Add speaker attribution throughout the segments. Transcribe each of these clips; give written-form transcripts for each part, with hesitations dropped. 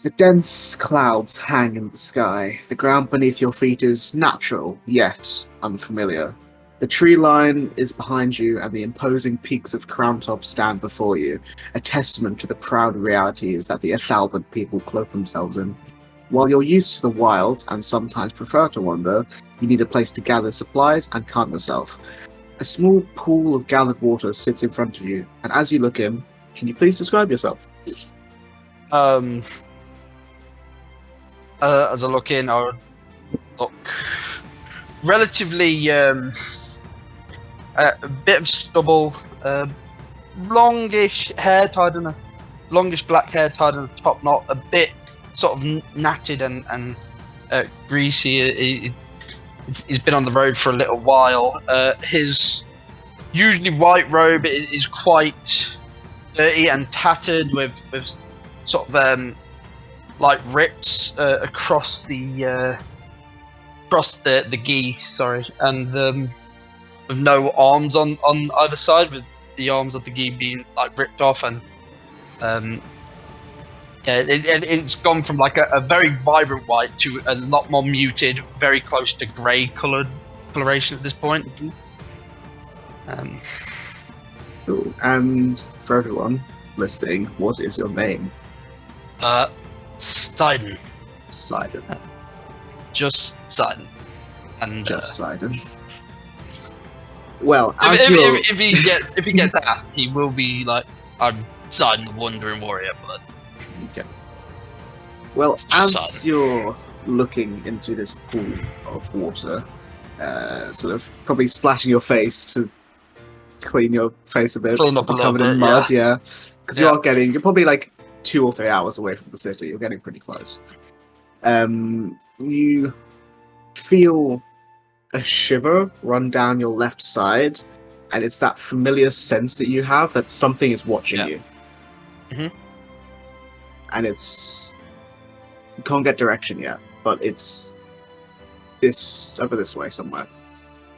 Speaker 1: The dense clouds hang in the sky. The ground beneath your feet is natural, yet unfamiliar. The tree line is behind you, and the imposing peaks of Crown Top stand before you, a testament to the proud realities that the Ethalbert people cloak themselves in. While you're used to the wild, and sometimes prefer to wander, you need a place to gather supplies and calm yourself. A small pool of gathered water sits in front of you, and as you look in, can you please describe yourself?
Speaker 2: As I look in, I look relatively a bit of stubble, longish hair tied in longish black hair tied in a top knot, a bit sort of natted and greasy. He's been on the road for a little while. His usually white robe is quite dirty and tattered with sort of like rips across the gi, sorry, and with no arms on either side, with the arms of the gi being like ripped off, and it's gone from like a very vibrant white to a lot more muted, very close to grey coloration at this point.
Speaker 1: Cool. And for everyone listening, what is your name?
Speaker 2: Sidon.
Speaker 1: Sidon.
Speaker 2: Just Sidon. And
Speaker 1: just Sidon. Well,
Speaker 2: if he gets asked, he will be like, "I'm Sidon, the Wandering Warrior." But
Speaker 1: okay. Well, as
Speaker 2: Sidon.
Speaker 1: You're looking into this pool of water, sort of probably splashing your face to clean your face a bit,
Speaker 2: clean up a little
Speaker 1: covered
Speaker 2: bit,
Speaker 1: in mud, yeah. Because
Speaker 2: Yeah.
Speaker 1: you're probably like 2 or 3 hours away from the city. You're getting pretty close. You feel a shiver run down your left side, and it's that familiar sense that you have that something is watching you.
Speaker 2: Mm-hmm.
Speaker 1: And you can't get direction yet, but it's over this way somewhere,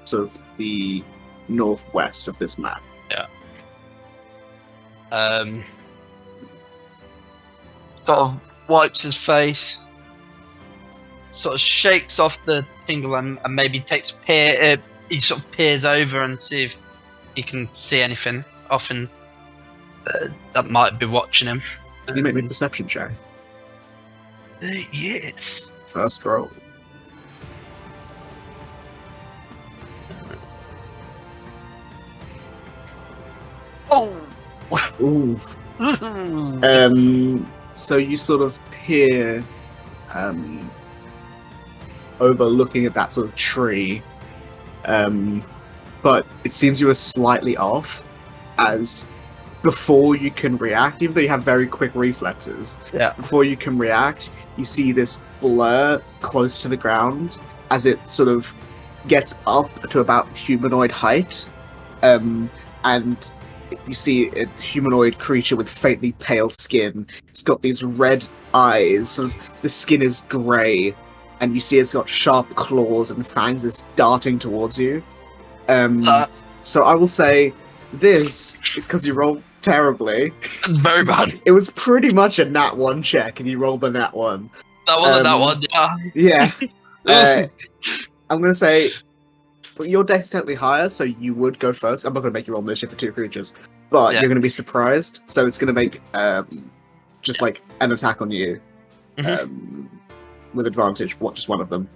Speaker 1: sort of the northwest of this map.
Speaker 2: Yeah. Sort of wipes his face, sort of shakes off the tingle, and maybe takes he sort of peers over and see if he can see anything often that might be watching him.
Speaker 1: Can you make me a perception check?
Speaker 2: Yes.
Speaker 1: First roll.
Speaker 2: Oh.
Speaker 1: Ooh. So you sort of peer over, looking at that sort of tree, but it seems you were slightly off, as before you can react, even though you have very quick reflexes, before you can react, you see this blur close to the ground as it sort of gets up to about humanoid height, and you see a humanoid creature with faintly pale skin. It's got these red eyes, sort of the skin is grey, and you see it's got sharp claws and fangs that's darting towards you. So I will say this, because you rolled terribly.
Speaker 2: Very bad.
Speaker 1: It was pretty much a nat 1 check, and you rolled a nat 1.
Speaker 2: That wasn't that one,
Speaker 1: yeah. Yeah. I'm going to say, but your dex is technically higher, so you would go first. I'm not going to make you roll initiative for 2 creatures, but you're going to be surprised, so it's going to make just like an attack on you with advantage, just one of them.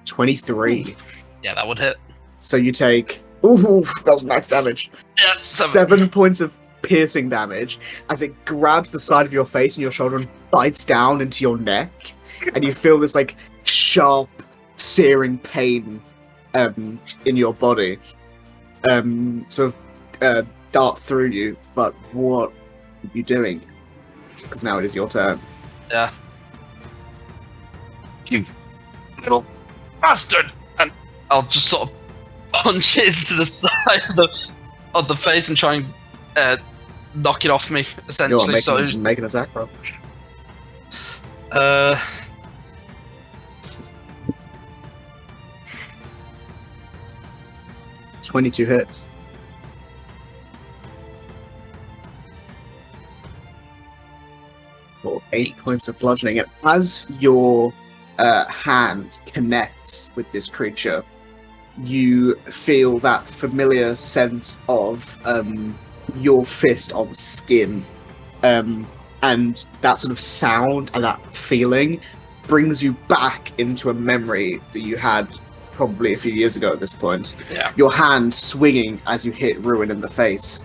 Speaker 1: 23.
Speaker 2: Yeah, that would hit.
Speaker 1: So you take... Ooh, that was max damage.
Speaker 2: Yeah,
Speaker 1: 7 points of piercing damage as it grabs the side of your face and your shoulder and bites down into your neck, and you feel this like sharp, searing pain in your body sort of dart through you. But what are you doing? Because now it is your turn.
Speaker 2: Yeah. You little bastard! And I'll just sort of punch it into the side of the face and try and knock it off me, essentially.
Speaker 1: Make an attack roll. 22 hits. for 8 points of bludgeoning. And as your hand connects with this creature, you feel that familiar sense of your fist on skin. And that sort of sound and that feeling brings you back into a memory that you had probably a few years ago at this point.
Speaker 2: Yeah.
Speaker 1: Your hand swinging as you hit Ruin in the face,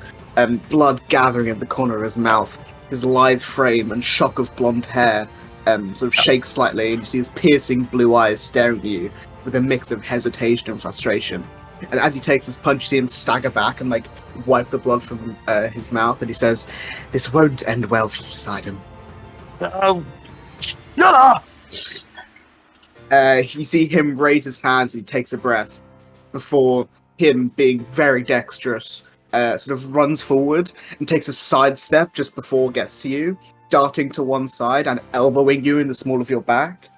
Speaker 1: blood gathering in the corner of his mouth, his lithe frame and shock of blonde hair sort of shakes slightly, and you see his piercing blue eyes staring at you with a mix of hesitation and frustration. And as he takes his punch, you see him stagger back and like wipe the blood from his mouth, and he says, "This won't end well for you, Sidon."
Speaker 2: Oh, shut up!
Speaker 1: You see him raise his hands and he takes a breath before him, being very dexterous, sort of runs forward and takes a side step just before it gets to you, darting to one side and elbowing you in the small of your back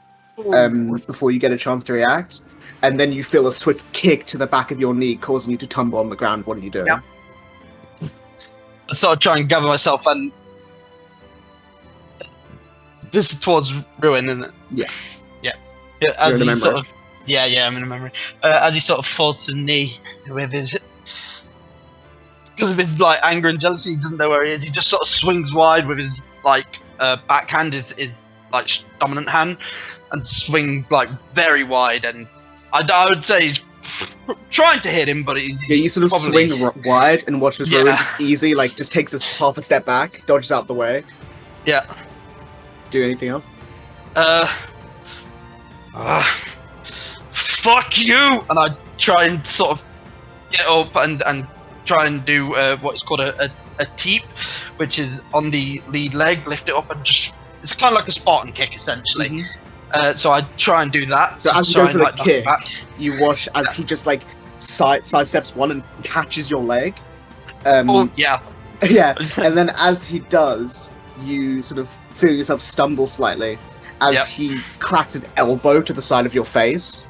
Speaker 1: before you get a chance to react. And then you feel a swift kick to the back of your knee, causing you to tumble on the ground. What are you doing?
Speaker 2: Yep. I sort of try and gather myself, and this is towards Ruin, isn't it?
Speaker 1: Yeah.
Speaker 2: Yeah, as
Speaker 1: You're
Speaker 2: he sort of, I'm in a memory. As he sort of falls to the knee with his, because of his like anger and jealousy, he doesn't know where he is. He just sort of swings wide with his like backhand, his like dominant hand, and swings like very wide. And I would say he's trying to hit him, but
Speaker 1: you sort of
Speaker 2: probably
Speaker 1: swing wide and watch his Ruin just easy, like just takes us half a step back, dodges out the way.
Speaker 2: Yeah.
Speaker 1: Do anything else?
Speaker 2: Fuck you! And I try and sort of get up and try and do what is called a teep, which is on the lead leg, lift it up and just, it's kind of like a Spartan kick essentially. Mm-hmm. So I try and do that.
Speaker 1: So as you go for the kick, you watch as he just like sidesteps one and catches your leg.
Speaker 2: Yeah.
Speaker 1: Yeah, and then as he does, you sort of feel yourself stumble slightly as he cracks an elbow to the side of your face,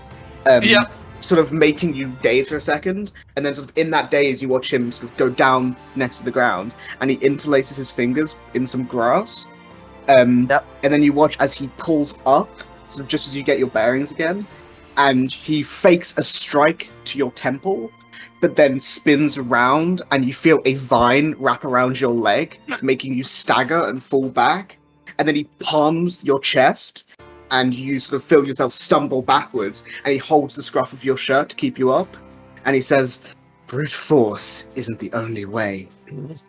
Speaker 1: sort of making you daze for a second, and then sort of in that daze you watch him sort of go down next to the ground, and he interlaces his fingers in some grass, and then you watch as he pulls up, sort of just as you get your bearings again, and he fakes a strike to your temple, but then spins around, and you feel a vine wrap around your leg, making you stagger and fall back. And then he palms your chest, and you sort of feel yourself stumble backwards, and he holds the scruff of your shirt to keep you up, and he says, "Brute force isn't the only way."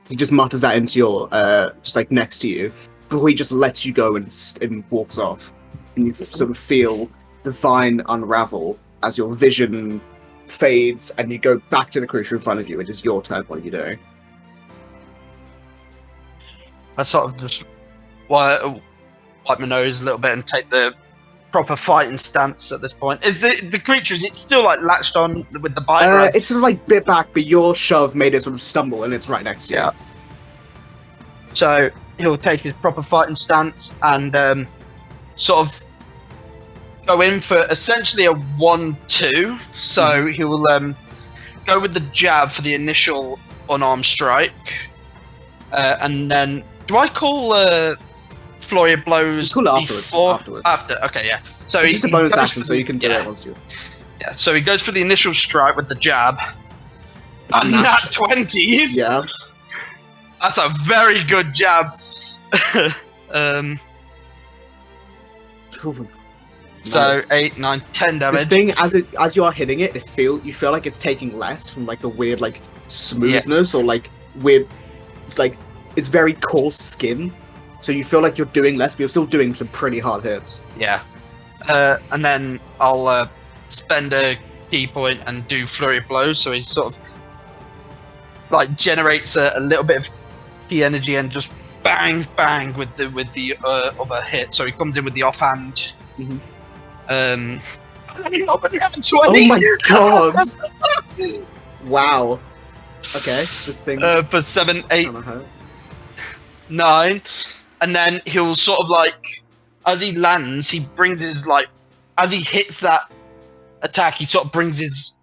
Speaker 1: He just mutters that into your, just like next to you, before he just lets you go and walks off. And you sort of feel the vine unravel as your vision fades, and you go back to the creature in front of you. It is your turn. What are you doing?
Speaker 2: I sort of just wipe my nose a little bit and take the proper fighting stance at this point. Is the creature, is it still like latched on with the bite?
Speaker 1: It's sort of like bit back, but your shove made it sort of stumble, and it's right next to you.
Speaker 2: Yeah. So he'll take his proper fighting stance and sort of go in for essentially a 1-2. So he will go with the jab for the initial unarmed strike, and then do I call flurry of blows
Speaker 1: afterwards.
Speaker 2: After, okay, yeah. So
Speaker 1: it's just a bonus action, so you can do it once you.
Speaker 2: Yeah. So he goes for the initial strike with the jab. And nat 20s.
Speaker 1: Yeah.
Speaker 2: That's a very good jab. So
Speaker 1: Nice.
Speaker 2: 8, 9, 10 damage.
Speaker 1: This thing, as you are hitting it, you feel like it's taking less from like the weird like smoothness or like weird, like it's very coarse skin. So you feel like you're doing less, but you're still doing some pretty hard hits.
Speaker 2: Yeah. And then I'll spend a key point and do flurry of blows. So he sort of like generates a little bit of key energy and just bang bang with the other hit. So he comes in with the offhand.
Speaker 1: Mm-hmm.
Speaker 2: Oh
Speaker 1: my god! Wow. Okay, this thing.
Speaker 2: For 7, 8, 9, and then he'll sort of like, as he lands, he brings his like, as he hits that attack, he sort of brings his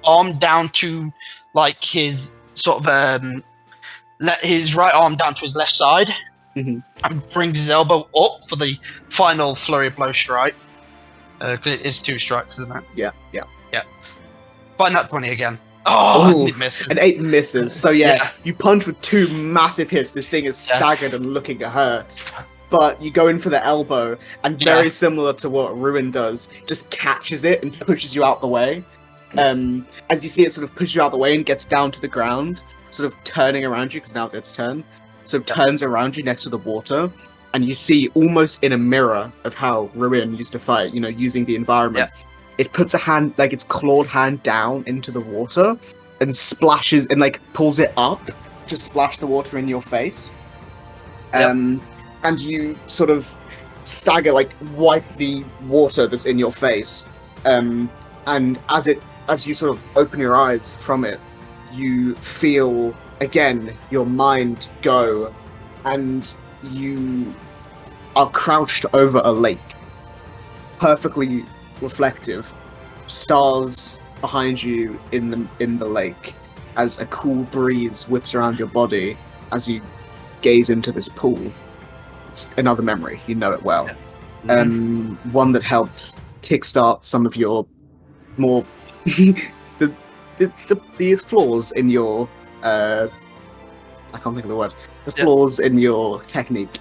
Speaker 2: arm down to like his sort of let his right arm down to his left side, and brings his elbow up for the final flurry blow strike. Because it is 2 strikes, isn't it?
Speaker 1: Yeah.
Speaker 2: Find that 20 again. Oh, and it misses.
Speaker 1: An 8 misses. So you punch with 2 massive hits. This thing is staggered and looking hurt. But you go in for the elbow, and very similar to what Ruin does, just catches it and pushes you out the way. As you see it sort of pushes you out the way and gets down to the ground, sort of turning around you, because now it's its turn. Sort of turns around you next to the water, and you see almost in a mirror of how Ruin used to fight, using the environment. It puts a hand, like its clawed hand, down into the water and splashes and pulls it up to splash the water in your face. And you sort of stagger, wipe the water that's in your face. And as you sort of open your eyes from it, you feel again your mind go, and you are crouched over a lake, perfectly reflective, stars behind you in the lake, as a cool breeze whips around your body as you gaze into this pool. It's another memory, you know it well. One that helped kickstart some of your more the flaws in your I can't think of the word. The flaws in your technique.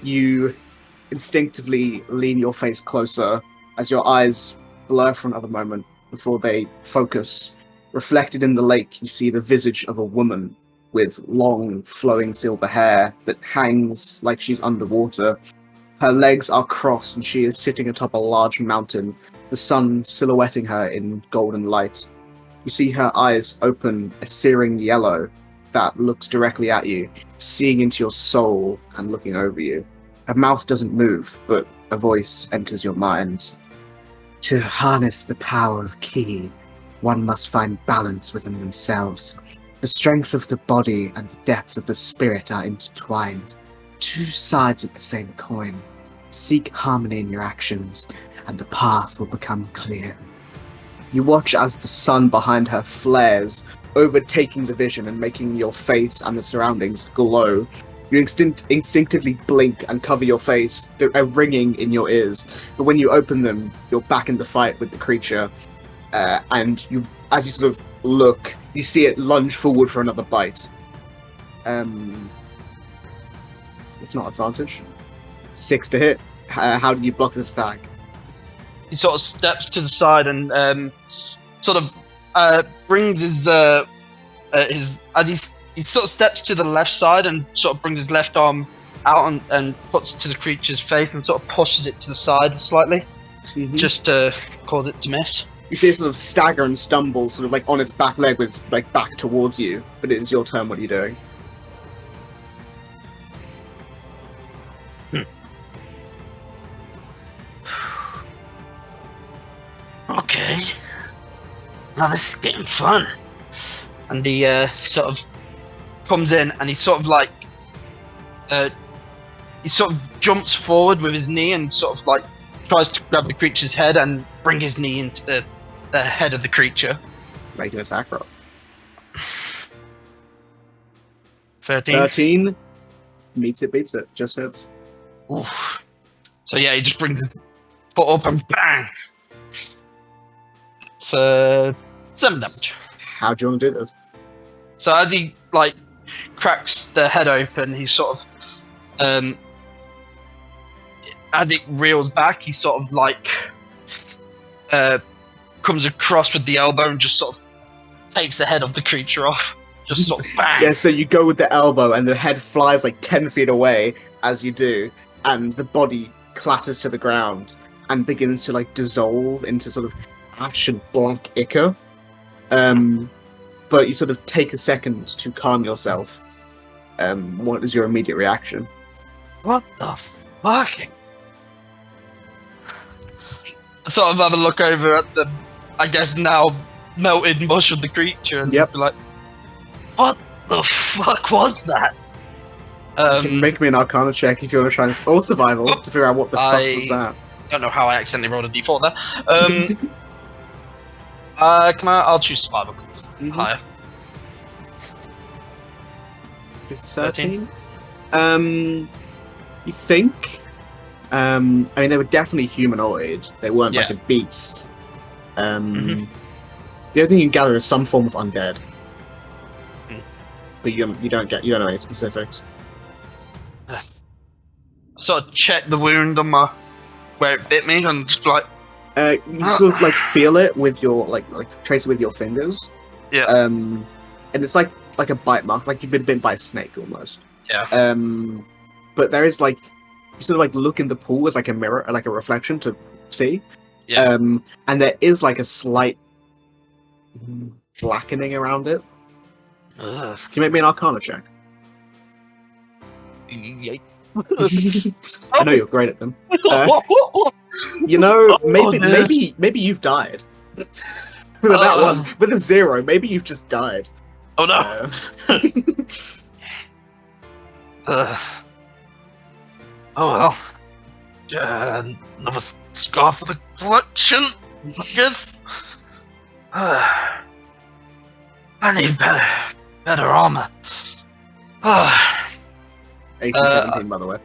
Speaker 1: You instinctively lean your face closer as your eyes blur for another moment before they focus. Reflected in the lake, you see the visage of a woman with long, flowing silver hair that hangs like she's underwater. Her legs are crossed and she is sitting atop a large mountain, the sun silhouetting her in golden light. You see her eyes open a searing yellow that looks directly at you, seeing into your soul and looking over you. Her mouth doesn't move, but a voice enters your mind. To harness the power of Ki, one must find balance within themselves. The strength of the body and the depth of the spirit are intertwined. 2 sides of the same coin. Seek harmony in your actions, and the path will become clear. You watch as the sun behind her flares, overtaking the vision and making your face and the surroundings glow. You instinctively blink and cover your face, a ringing in your ears. But when you open them, you're back in the fight with the creature. And as you sort of look, you see it lunge forward for another bite. It's not advantage. 6 to hit. How do you block this attack?
Speaker 2: He sort of steps to the side and sort of brings his he sort of steps to the left side and sort of brings his left arm out and puts it to the creature's face and sort of pushes it to the side slightly, just to cause it to miss.
Speaker 1: You see it sort of stagger and stumble, sort of on its back leg with its back towards you. But it is your turn. What are you doing?
Speaker 2: Okay. Now this is getting fun. And he sort of comes in and he sort of he sort of jumps forward with his knee and sort of tries to grab the creature's head and bring his knee into the head of the creature.
Speaker 1: Make an attack roll.
Speaker 2: 13.
Speaker 1: 13. Meets it, beats it. Just hits.
Speaker 2: Oof. So yeah, he just brings his foot up and bang! It's 7 damage.
Speaker 1: How do you want to do this?
Speaker 2: So as he cracks the head open, he sort of as it reels back, he sort of comes across with the elbow and just sort of takes the head of the creature off. Just sort of bang.
Speaker 1: Yeah, so you go with the elbow and the head flies 10 feet away as you do, and the body clatters to the ground and begins to dissolve into sort of ash and black ichor. But you sort of take a second to calm yourself. What is your immediate reaction?
Speaker 2: What the fuck? Sort of have a look over at the, I guess now melted mush of the creature and be like, what the fuck was that?
Speaker 1: You can make me an Arcana check if you want to try and roll survival to figure out what the fuck was that.
Speaker 2: I don't know how I accidentally rolled a d4 there. I'll choose survival because it's higher.
Speaker 1: 13? You think? I mean, they were definitely humanoid. They weren't like a beast. The only thing you can gather is some form of undead, but you don't know any specifics.
Speaker 2: Sort of check the wound on my where it bit me, and just like
Speaker 1: you sort of like feel it with your like trace it with your fingers.
Speaker 2: Yeah.
Speaker 1: And it's like a bite mark, like you've been bitten by a snake almost.
Speaker 2: Yeah.
Speaker 1: But there is like you sort of like look in the pool as like a mirror, like a reflection to see.
Speaker 2: Yeah.
Speaker 1: And there is like a slight blackening around it.
Speaker 2: Ugh.
Speaker 1: Can you make me an Arcana check? I know you're great at them. You know, maybe you've died. With that one, with a 0, maybe you've just died.
Speaker 2: Oh no! Oh well. Another scar for the collection, I guess. I need better armor.
Speaker 1: 18-17, by the way.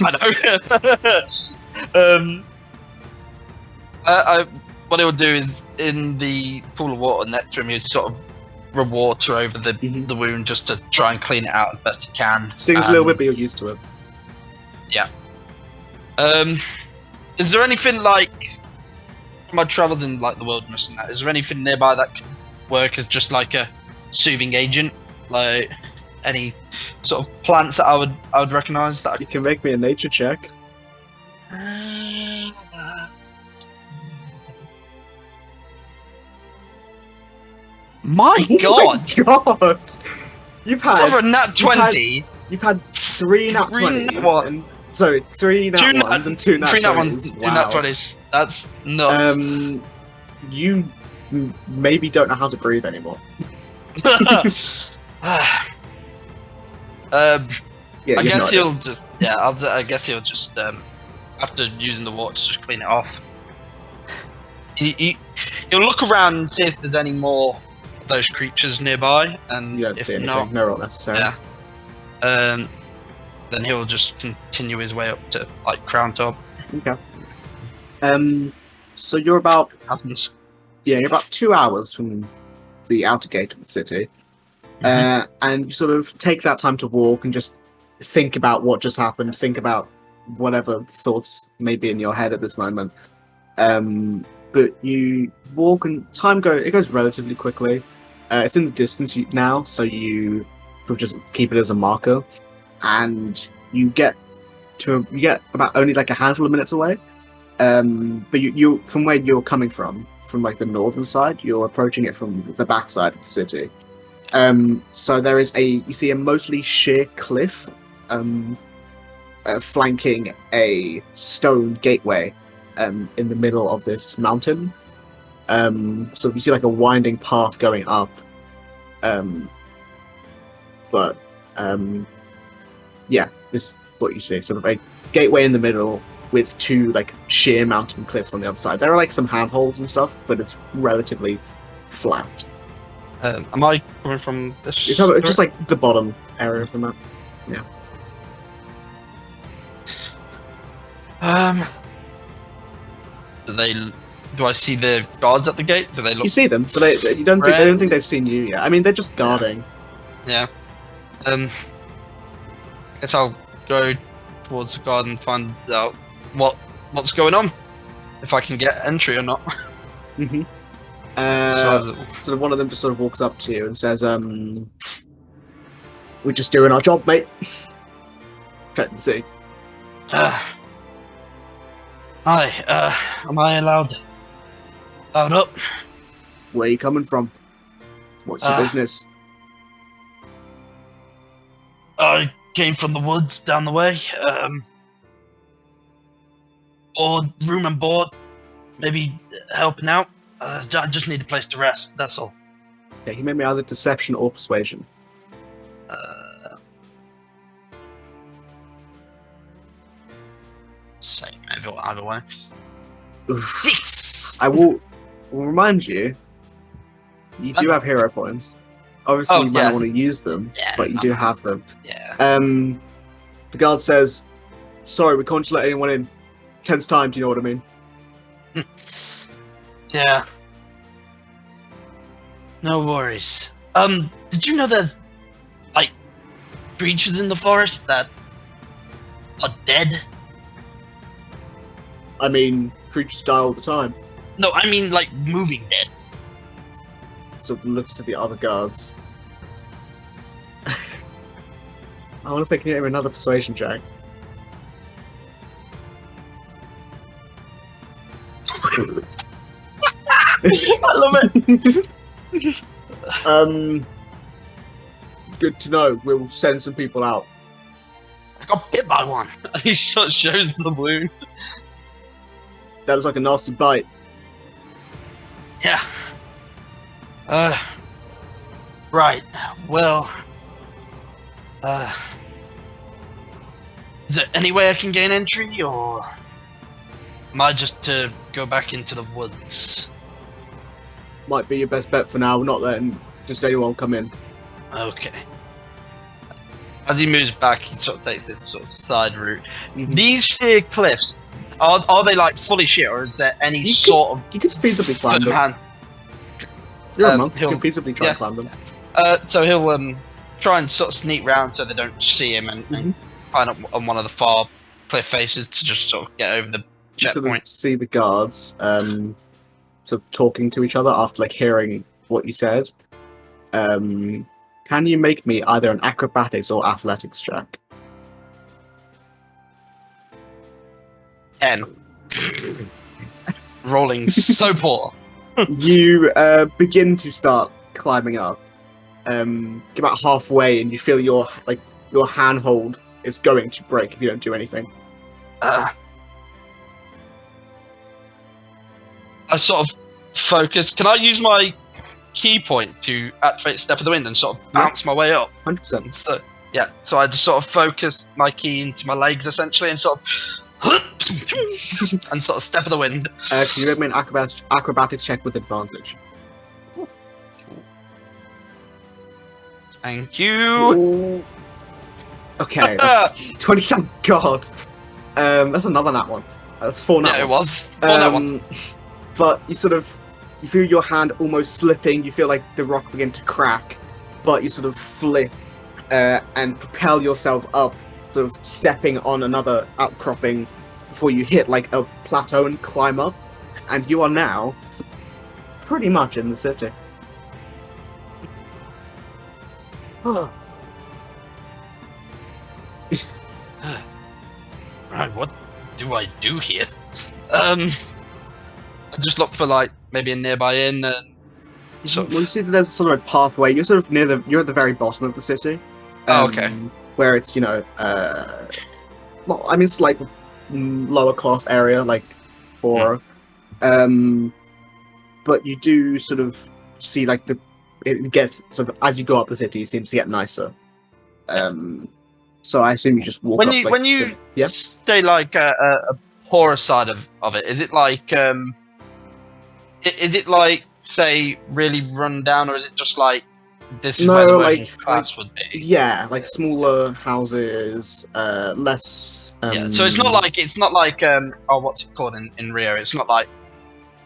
Speaker 2: I know. What it would do is, in the pool of water next to him, you sort of rub water over the wound just to try and clean it out as best you can.
Speaker 1: Stings a little bit, but you're used to it.
Speaker 2: Yeah. Is there anything like my travels in like the wilderness and that? Is there anything nearby that could work as just like a soothing agent? Like any sort of plants that I would recognise that
Speaker 1: you can make me a nature check.
Speaker 2: My God!
Speaker 1: Oh my God! You've had
Speaker 2: over a nat 20.
Speaker 1: You've had 3 nat 20s. Sorry, 3 nat 1s and 2 nat 20s.
Speaker 2: Wow. 2 nat 20s. That's nuts.
Speaker 1: You maybe don't know how to breathe anymore.
Speaker 2: I guess he'll just I guess he'll just after using the water to just clean it off. He'll look around and see if there's any more of those creatures nearby, and
Speaker 1: you don't
Speaker 2: if
Speaker 1: see anything.
Speaker 2: not,
Speaker 1: no roll necessary.
Speaker 2: Yeah. Then he'll just continue his way up to like Crown Top.
Speaker 1: Okay. So you're about you're about 2 hours from the outer gate of the city. And you sort of take that time to walk and just think about what just happened, think about whatever thoughts may be in your head at this moment. But you walk and it goes relatively quickly. It's in the distance now, so you sort of just keep it as a marker, and you get about only like a handful of minutes away. But you from where you're coming from like the northern side, you're approaching it from the back side of the city. So there is you see a mostly sheer cliff, flanking a stone gateway, in the middle of this mountain. So you see like a winding path going up. Yeah, this is what you see, sort of a gateway in the middle with 2 like sheer mountain cliffs on the other side. There are like some handholds and stuff, but it's relatively flat.
Speaker 2: Am I coming from this?
Speaker 1: You're just like the bottom area of the map. Yeah.
Speaker 2: Do I see the guards at the gate? Do they look?
Speaker 1: You see them, but they don't think they've seen you yet. I mean, they're just guarding.
Speaker 2: Yeah. I guess I'll go towards the guard and find out what's going on, if I can get entry or not.
Speaker 1: So one of them just sort of walks up to you and says, "We're just doing our job, mate." Check and see.
Speaker 2: Hi, am I allowed up?
Speaker 1: Where are you coming from? What's your business?
Speaker 2: I came from the woods down the way. Room and board, maybe helping out. I just need a place to rest, that's all.
Speaker 1: Yeah, he made me either deception or persuasion.
Speaker 2: Same, either way. 6!
Speaker 1: I will remind you, you do have hero points. Obviously, you might not want to use them, but you do have them.
Speaker 2: Yeah.
Speaker 1: The guard says, "Sorry, we can't just let anyone in. 10's time, do you know what I mean?"
Speaker 2: Yeah. No worries. Did you know there's, like, creatures in the forest that are dead?
Speaker 1: I mean, creatures die all the time.
Speaker 2: No, I mean, like, moving dead.
Speaker 1: Sort of looks to the other guards. I want to say, can you give me another persuasion check?
Speaker 2: I love it.
Speaker 1: Good to know. We'll send some people out.
Speaker 2: I got bit by one. He sort of shows the wound.
Speaker 1: That was like a nasty bite.
Speaker 2: Yeah. Right. Well. Is there any way I can gain entry, or am I just to go back into the woods?
Speaker 1: Might be your best bet for now. We're not letting just anyone come in.
Speaker 2: Okay. As he moves back, he sort of takes this sort of side route. These sheer cliffs, are they like fully sheer, or is there any sort of...
Speaker 1: You could feasibly climb them. You're a monk, you can feasibly try and climb them.
Speaker 2: So he'll try and sort of sneak round so they don't see him and climb up on one of the far cliff faces to just sort of get over the checkpoint.
Speaker 1: Sort of see the guards sort of talking to each other after like hearing what you said. Can you make me either an acrobatics or athletics check?
Speaker 2: 10. Rolling so poor.
Speaker 1: You begin to start climbing up. Get about halfway, and you feel your handhold is going to break if you don't do anything.
Speaker 2: I sort of focus. Can I use my key point to activate Step of the Wind and sort of bounce my way up?
Speaker 1: 100%.
Speaker 2: So yeah, so I just sort of focus my key into my legs essentially, and sort of and sort of Step of the Wind.
Speaker 1: Can you make me an acrobatics check with advantage?
Speaker 2: Thank you.
Speaker 1: Ooh. Okay, that's 20. Thank God. That's another nat one. That's 4 nat.
Speaker 2: Yeah, it was 4 nat ones.
Speaker 1: But you feel your hand almost slipping. You feel like the rock begin to crack, but you sort of flip and propel yourself up, sort of stepping on another outcropping before you hit like a plateau and climb up, and you are now pretty much in the city.
Speaker 2: Right, what do I do here? I just look for like maybe a nearby inn and
Speaker 1: well, you see that there's sort of a pathway. You're sort of you're at the very bottom of the city.
Speaker 2: Okay.
Speaker 1: Where it's well, I mean it's like lower class area, like for, but you do sort of see like it gets sort of as you go up the city, it seems to get nicer. So I assume you just walk up.
Speaker 2: When you say like a poorer side of it, is it like say really run down, or is it just like this is where the working class would be?
Speaker 1: Yeah, like smaller houses, less.
Speaker 2: Yeah, so it's not like what's it called in Rio? It's not like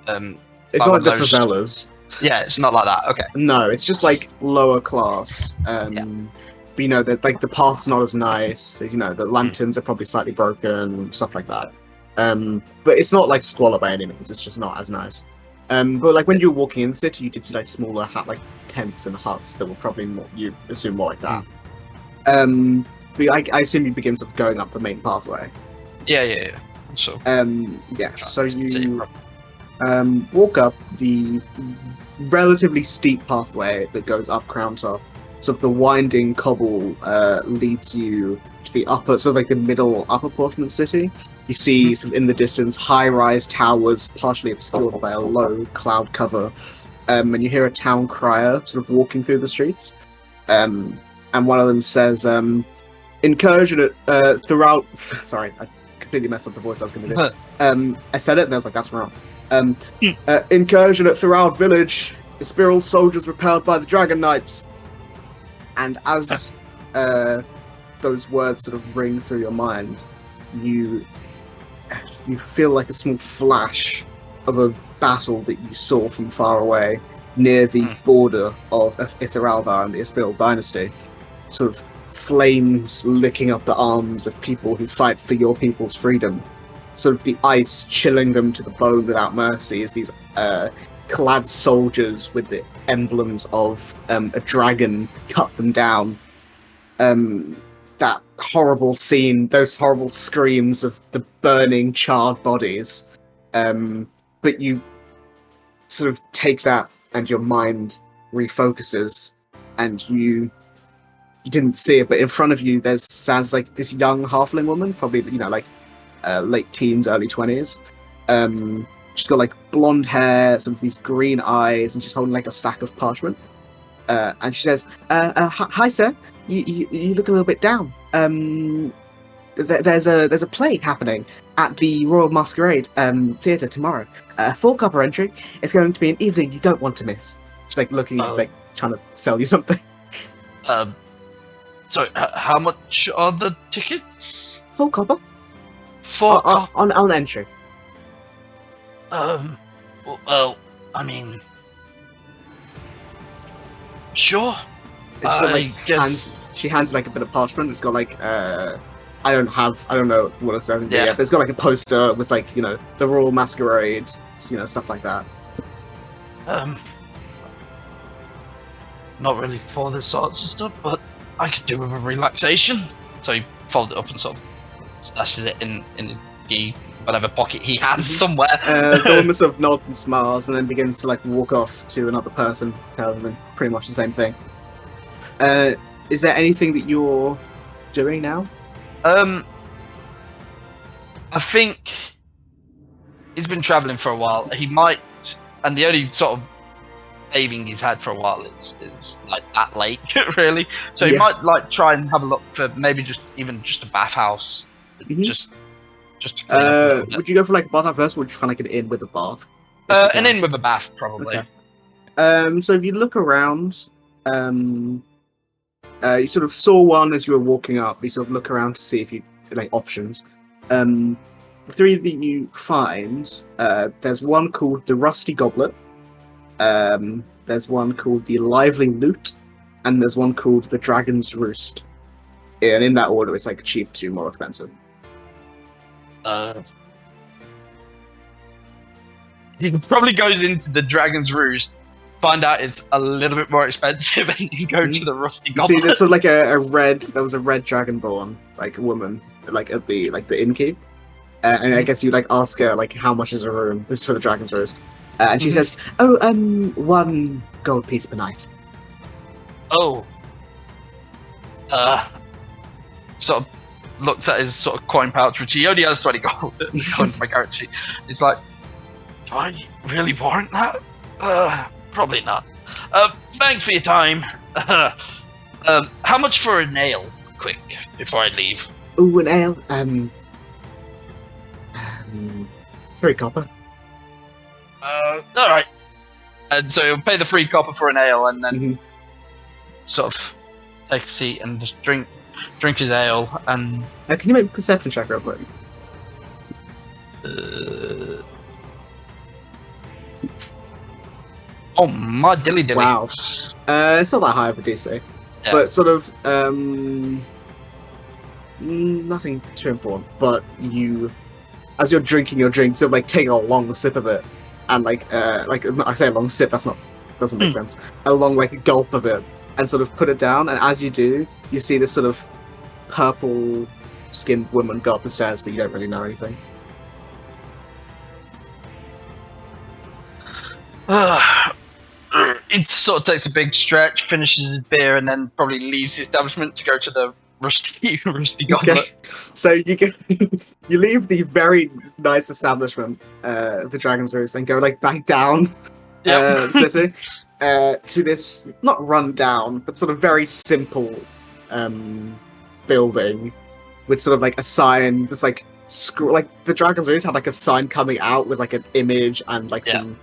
Speaker 1: it's not like the favelas.
Speaker 2: Yeah, it's not like that. Okay.
Speaker 1: No, it's just like lower class. But you know, like the path's not as nice. You know, the lanterns are probably slightly broken, stuff like that. But it's not like squalor by any means. It's just not as nice. But like when you were walking in the city, you did see like smaller like tents and huts that were probably more, you assume, more like that. But I assume you begin sort of going up the main pathway.
Speaker 2: Yeah. So.
Speaker 1: So you walk up the relatively steep pathway that goes up Crown Top. So the winding cobble leads you to the upper, sort of like the middle upper portion of the city. You see sort of in the distance high-rise towers partially obscured by a low cloud cover. And you hear a town crier sort of walking through the streets. And one of them says, incursion throughout... Sorry, I completely messed up the voice I was going to do. I said it and I was like, that's wrong. Incursion at Thorold village. Espiral soldiers repelled by the Dragon Knights. And as those words sort of ring through your mind, you feel like a small flash of a battle that you saw from far away near the border of Itheraldar and the Espiral dynasty. Sort of flames licking up the arms of people who fight for your people's freedom. Sort of the ice chilling them to the bone without mercy as these clad soldiers with the emblems of a dragon cut them down. That horrible scene, those horrible screams of the burning, charred bodies. But you sort of take that and your mind refocuses, and you didn't see it, but in front of you there stands like this young halfling woman, probably, like late teens, early 20s. She's got like blonde hair, some of these green eyes, and she's holding like a stack of parchment. And she says, "Hi, sir. You look a little bit down. There's a play happening at the Royal Masquerade Theatre tomorrow. 4 copper entry. It's going to be an evening you don't want to miss." She's like looking, like trying to sell you something.
Speaker 2: So how much are the tickets?
Speaker 1: 4 copper.
Speaker 2: 4 copper
Speaker 1: on entry.
Speaker 2: Well, I mean, sure.
Speaker 1: I guess she hands like a bit of parchment. It's got like I don't know what it's saying yet, but it's got like a poster with like, the Royal Masquerade, stuff like that.
Speaker 2: Not really for this sorts of stuff, but I could do with a relaxation. So he folds it up and sort of stashes it in the whatever pocket he has somewhere.
Speaker 1: The woman sort of nods and smiles and then begins to like walk off to another person, telling them pretty much the same thing. Is there anything that you're doing now?
Speaker 2: I think he's been travelling for a while. He might, and the only sort of bathing he's had for a while is like that lake, really. So he might like try and have a look for maybe just a bathhouse, just to clean up.
Speaker 1: Would you go for like a bathhouse first, or would you find like an inn with a bath?
Speaker 2: An inn with a bath, probably.
Speaker 1: Okay. So if you look around, you sort of saw one as you were walking up. You sort of look around to see if you like options. The 3 that you find, there's one called the Rusty Goblet. There's one called the Lively Lute, and there's one called the Dragon's Roost. And in that order, it's like cheap to more expensive.
Speaker 2: He probably goes into the Dragon's Roost, find out it's a little bit more expensive, and you go to the Rusty Goblet.
Speaker 1: See, there's sort of like there was a red dragonborn, like a woman, like at the innkeep. And I guess you like ask her like how much is a room. This is for the Dragon's Roost. And she says, 1 gold piece per night.
Speaker 2: Oh. Sort of looks at his sort of coin pouch, which he only has 20 gold according to my character sheet. It's like, do I really warrant that? Probably not. Thanks for your time. How much for a nail? Quick, before I leave.
Speaker 1: Ooh, an ale. 3 copper.
Speaker 2: Alright. And so he'll pay the 3 copper for an ale, and then sort of take a seat and just drink his ale. And
Speaker 1: can you make a perception check real quick?
Speaker 2: Oh my dilly dilly!
Speaker 1: Wow. It's not that high of a DC, but sort of nothing too important. But as you're drinking your drink, sort of like take a long sip of it, and like I say a long sip, doesn't make sense. A long like gulp of it, and sort of put it down. And as you do, you see this sort of purple-skinned woman go up the stairs, but you don't really know anything.
Speaker 2: He sort of takes a big stretch, finishes his beer, and then probably leaves the establishment to go to the rusty goblet. Okay.
Speaker 1: So you leave the very nice establishment, the Dragon's Roost, and go like back down the city to this not run down, but sort of very simple building with sort of like a sign. This like the Dragon's Roost had like a sign coming out with like an image and like some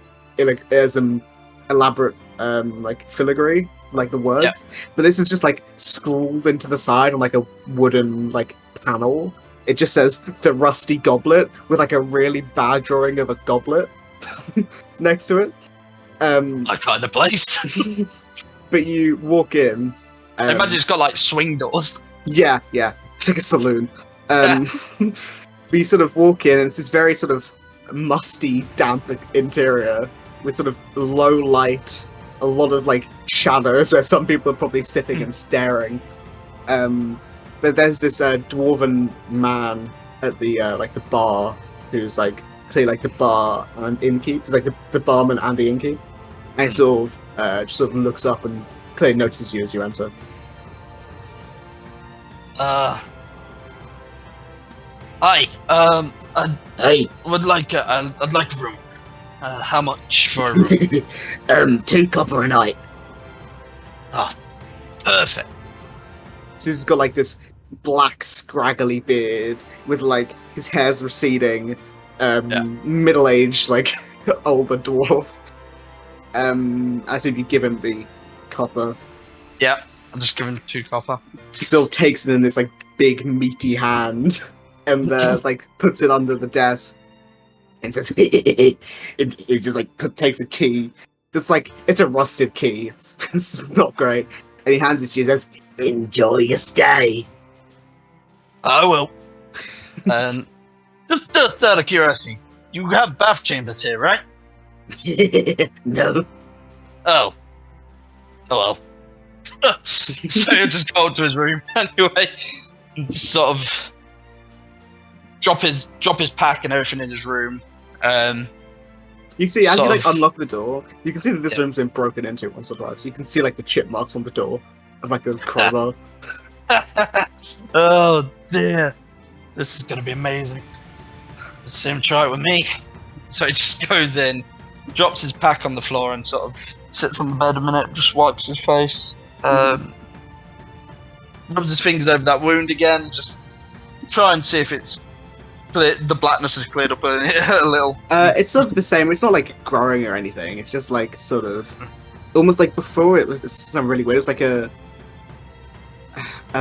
Speaker 1: elaborate like filigree like the words, but this is just like scrawled into the side on like a wooden like panel. It just says the rusty goblet with like a really bad drawing of a goblet next to it.
Speaker 2: That kind of place.
Speaker 1: But you walk in.
Speaker 2: I imagine it's got like swing doors.
Speaker 1: Yeah, it's like a saloon. But you sort of walk in, and it's this very sort of musty, damp interior with sort of low light, a lot of like shadows where some people are probably sitting and staring. But there's this dwarven man at the like the bar who's like clearly like the bar and innkeep. He's like the barman and the innkeep. And he sort of just sort of looks up and clearly notices you as you enter.
Speaker 2: Hi.
Speaker 1: Hey.
Speaker 2: I'd like a room. How much for a room?
Speaker 1: 2 copper a night.
Speaker 2: Ah, perfect.
Speaker 1: So he's got like this black scraggly beard with like his hair's receding, middle-aged like older dwarf. As if you give him the copper.
Speaker 2: Yeah, I'll just give him 2 copper.
Speaker 1: He sort of takes it in this like big meaty hand and like puts it under the desk and says, it just like takes a key. It's like it's a rusted key. It's not great. And he hands it to you and says, "Enjoy your stay."
Speaker 2: I will. Just out of curiosity, you have bath chambers here, right?
Speaker 1: No.
Speaker 2: Oh well. So he'll just go to his room anyway, and just sort of drop his pack and everything in his room.
Speaker 1: You can see as you like unlock the door, you can see that this room's been broken into once or twice. You can see like the chip marks on the door of like the crowbar.
Speaker 2: Oh dear, this is gonna be amazing. Let's see him try it with me. So he just goes in, drops his pack on the floor, and sort of sits on the bed a minute, just wipes his face, rubs his fingers over that wound again, just try and see if it's the blackness has cleared up a little.
Speaker 1: It's sort of the same. It's not like growing or anything. It's just like sort of almost like before it was something really weird. It was like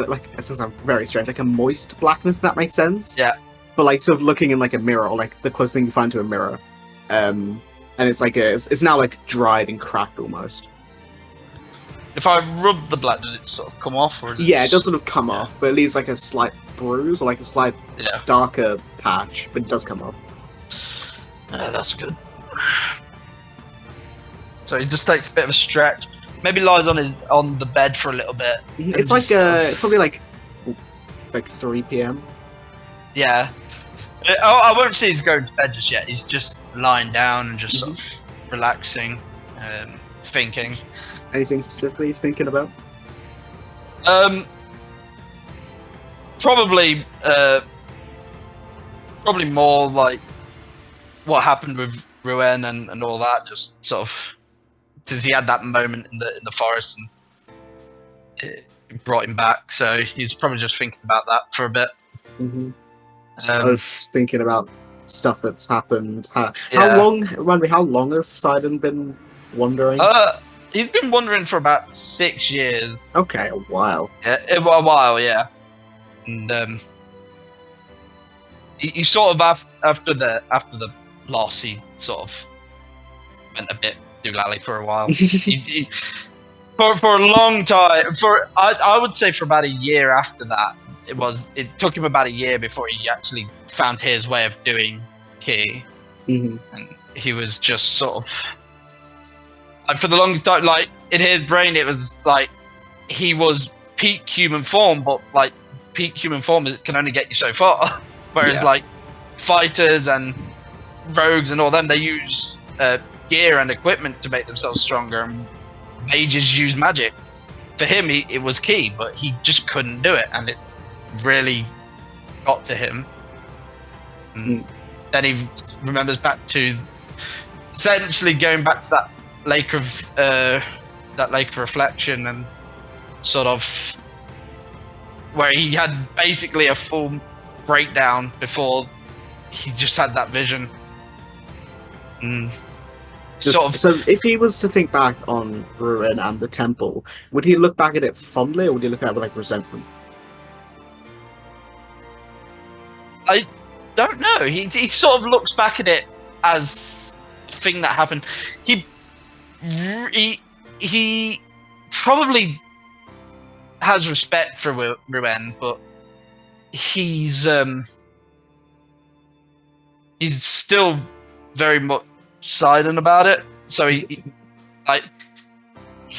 Speaker 1: like it sounds very strange, like a moist blackness. If that makes sense.
Speaker 2: Yeah.
Speaker 1: But like sort of looking in like a mirror, or like the closest thing you find to a mirror, and it's like it's now like dried and cracked almost.
Speaker 2: If I rub the black, does it sort of come off? Or
Speaker 1: it does sort of come off, but it leaves like a slight bruise or like a slight darker patch, but it does come off.
Speaker 2: That's good. So he just takes a bit of a stretch, maybe lies on the bed for a little bit.
Speaker 1: It's like it's probably like 3 p.m.
Speaker 2: Yeah. I won't say he's going to bed just yet. He's just lying down and just sort of relaxing, thinking.
Speaker 1: Anything specifically he's thinking about?
Speaker 2: Probably more like what happened with Ruin and all that. Just sort of because he had that moment in the forest and it brought him back. So he's probably just thinking about that for a bit.
Speaker 1: So just thinking about stuff that's happened. How long? Remind me, how long has Sidon been wandering?
Speaker 2: He's been wandering for about 6 years.
Speaker 1: Okay, a while.
Speaker 2: Yeah, a while, yeah. And he sort of after the loss, he sort of went a bit doolally for a while. he, for a long time, I would say for about a year after that, it took him about a year before he actually found his way of doing Key, and he was just sort of. Like for the longest time, like in his brain, it was like he was peak human form, but like peak human form can only get you so far. Whereas like fighters and rogues and all them, they use gear and equipment to make themselves stronger, and mages use magic. For him, it was key, but he just couldn't do it, and it really got to him. And then he remembers back to essentially going back to that lake of reflection, and sort of where he had basically a full breakdown before he just had that vision.
Speaker 1: So if he was to think back on Ruin and the temple, would he look back at it fondly, or would he look at it with like resentment?
Speaker 2: I don't know. He sort of looks back at it as a thing that happened. He probably has respect for Ruin, but he's still very much Sidon about it. So he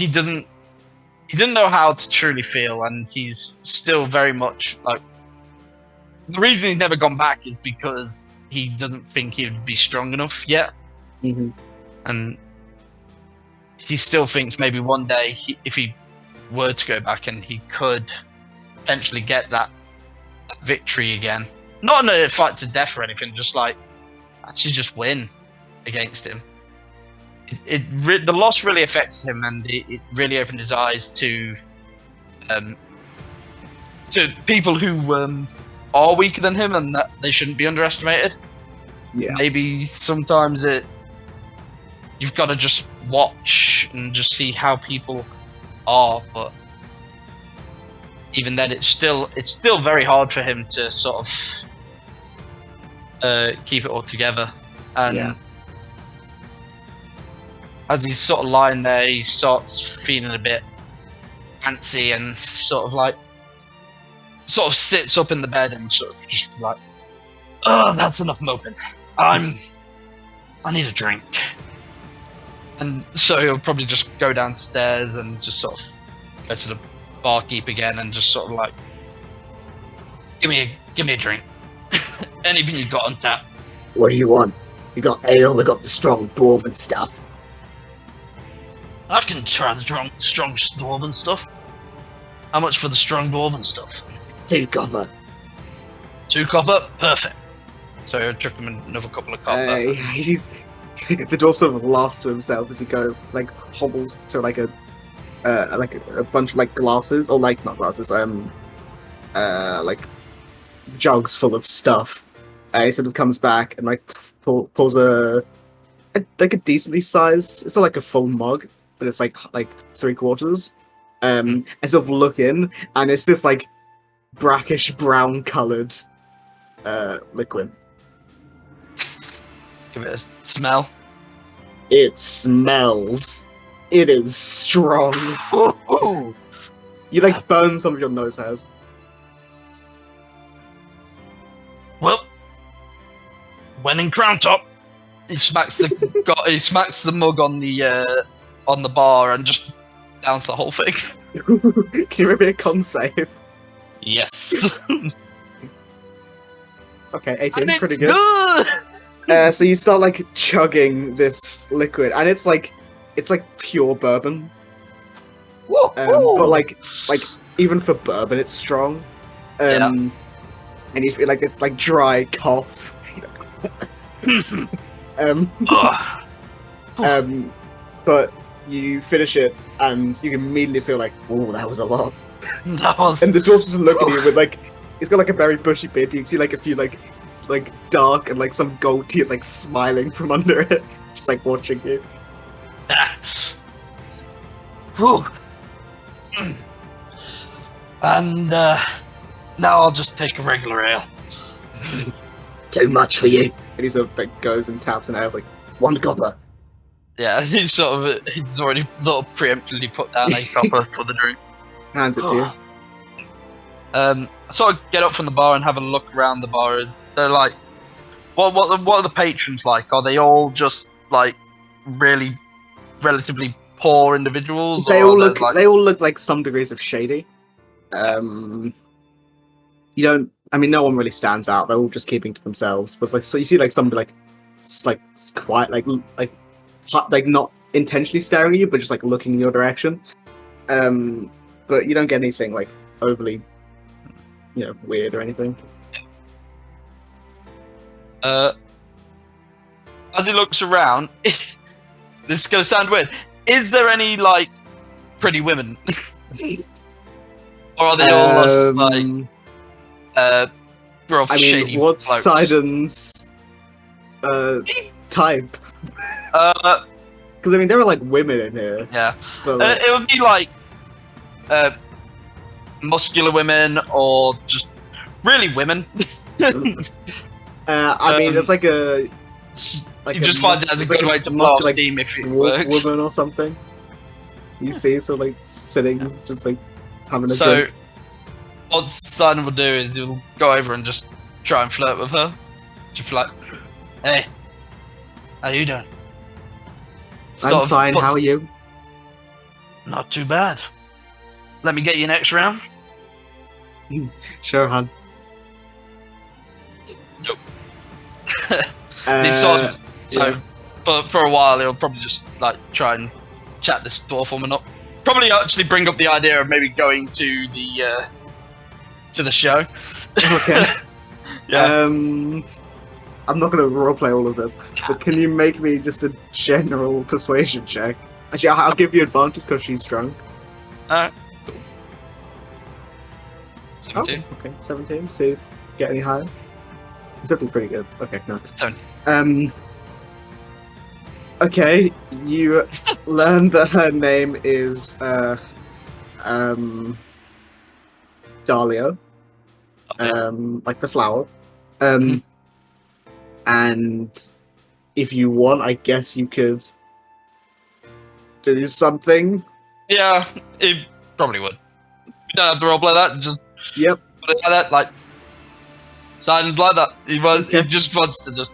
Speaker 2: doesn't know how to truly feel, and he's still very much like. The reason he's never gone back is because he doesn't think he'd be strong enough yet.
Speaker 1: Mm-hmm.
Speaker 2: And he still thinks maybe one day, if he were to go back, and he could potentially get that victory again. Not in a fight to death or anything, just like actually just win against him. The loss really affected him, and it really opened his eyes to people who are weaker than him, and that they shouldn't be underestimated.
Speaker 1: Yeah.
Speaker 2: Maybe sometimes you've got to just watch and just see how people are, but even then, it's still very hard for him to sort of keep it all together. And as he's sort of lying there, he starts feeling a bit antsy and sort of sits up in the bed and sort of just like, oh, that's enough moping. I need a drink. And so he'll probably just go downstairs and just sort of go to the barkeep again and just sort of like, give me a drink. Anything you got on tap.
Speaker 3: What do you want? We got ale, we got the strong dwarven stuff.
Speaker 2: I can try the strong dwarven stuff. How much for the strong dwarven stuff?
Speaker 3: 2 copper.
Speaker 2: 2 copper? Perfect. So he'll chuck him another couple of copper.
Speaker 1: The dwarf sort of laughs to himself as he goes, like, hobbles to like a bunch of like glasses, or like not glasses, like jugs full of stuff. He sort of comes back and like pulls a decently sized. It's not like a full mug, but it's like 3/4. And sort of look in, and it's this like brackish brown coloured liquid.
Speaker 2: Give it a smell.
Speaker 1: It smells. It is strong. You like burn some of your nose hairs.
Speaker 2: Well, when in Crown Top, he smacks the mug on the bar and just downs the whole thing.
Speaker 1: Can you make me a con save?
Speaker 2: Yes.
Speaker 1: Okay, 18, pretty good. So you start like chugging this liquid, and it's like pure bourbon. But like even for bourbon, it's strong. And you feel like this like dry cough. But you finish it, and you can immediately feel like, oh, that was a lot. And the dwarf just look at you with like, he's got like a very bushy beard. You can see like a few like dark and like some gold teeth like smiling from under it, just like watching you.
Speaker 2: And now I'll just take a regular ale.
Speaker 3: Too much for you.
Speaker 1: And he sort of like goes and taps an ale, like
Speaker 3: 1 copper.
Speaker 2: Yeah, he's already sort of preemptively put down a copper for the drink.
Speaker 1: Hands it to you.
Speaker 2: So I get up from the bar and have a look around the bar. They're like, what are the patrons like? Are they all just like really relatively poor individuals?
Speaker 1: They all look like some degrees of shady. You don't. I mean, no one really stands out. They're all just keeping to themselves. But like, so you see like somebody like quiet, like not intentionally staring at you, but just like looking in your direction. But you don't get anything like overly, weird or anything.
Speaker 2: As he looks around, this is gonna sound weird. Is there any like pretty women, or are they all just, like rough, shady?
Speaker 1: I mean, what's
Speaker 2: blokes?
Speaker 1: Sidon's type? Because I mean, there are like women in here.
Speaker 2: Yeah.
Speaker 1: But, like,
Speaker 2: It would be like muscular women or just really women.
Speaker 1: I mean, it's like a.
Speaker 2: He just finds it as a good way to blow off steam if it works.
Speaker 1: Woman or something. You see, so like sitting, just like having a
Speaker 2: So,
Speaker 1: drink.
Speaker 2: what Sidon will do is he'll go over and just try and flirt with her. Just like, hey, how you doing?
Speaker 1: I'm fine. How are you?
Speaker 2: Not too bad. Let me get you next round.
Speaker 1: Sure, hon.
Speaker 2: Nope. So for a while he'll probably just like try and chat this dwarf woman up. Probably actually bring up the idea of maybe going to the show.
Speaker 1: Okay.
Speaker 2: Yeah.
Speaker 1: I'm not gonna roleplay all of this, but can you make me just a general persuasion check? Actually, I'll give you advantage because she's drunk.
Speaker 2: Alright. Cool. 17.
Speaker 1: Oh, okay, 17. See if you get any higher. Except it's pretty good. Okay, no.
Speaker 2: 17.
Speaker 1: Okay, you learn that her name is Dahlia. Like the flower. And if you want, I guess you could do something.
Speaker 2: Yeah, it probably would. You don't have to roleplay that. Just
Speaker 1: Yep.
Speaker 2: put it like that. Like Sidon's like that. He just wants to just.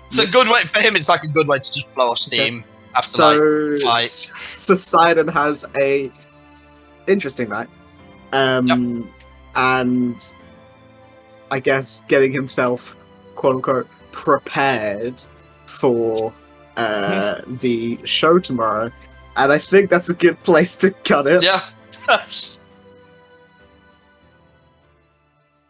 Speaker 2: It's a good way for him. It's like a good way to just blow off steam after like fight.
Speaker 1: So Sidon has a interesting night, and I guess getting himself quote unquote prepared for the show tomorrow, and I think that's a good place to cut it.
Speaker 2: Yeah.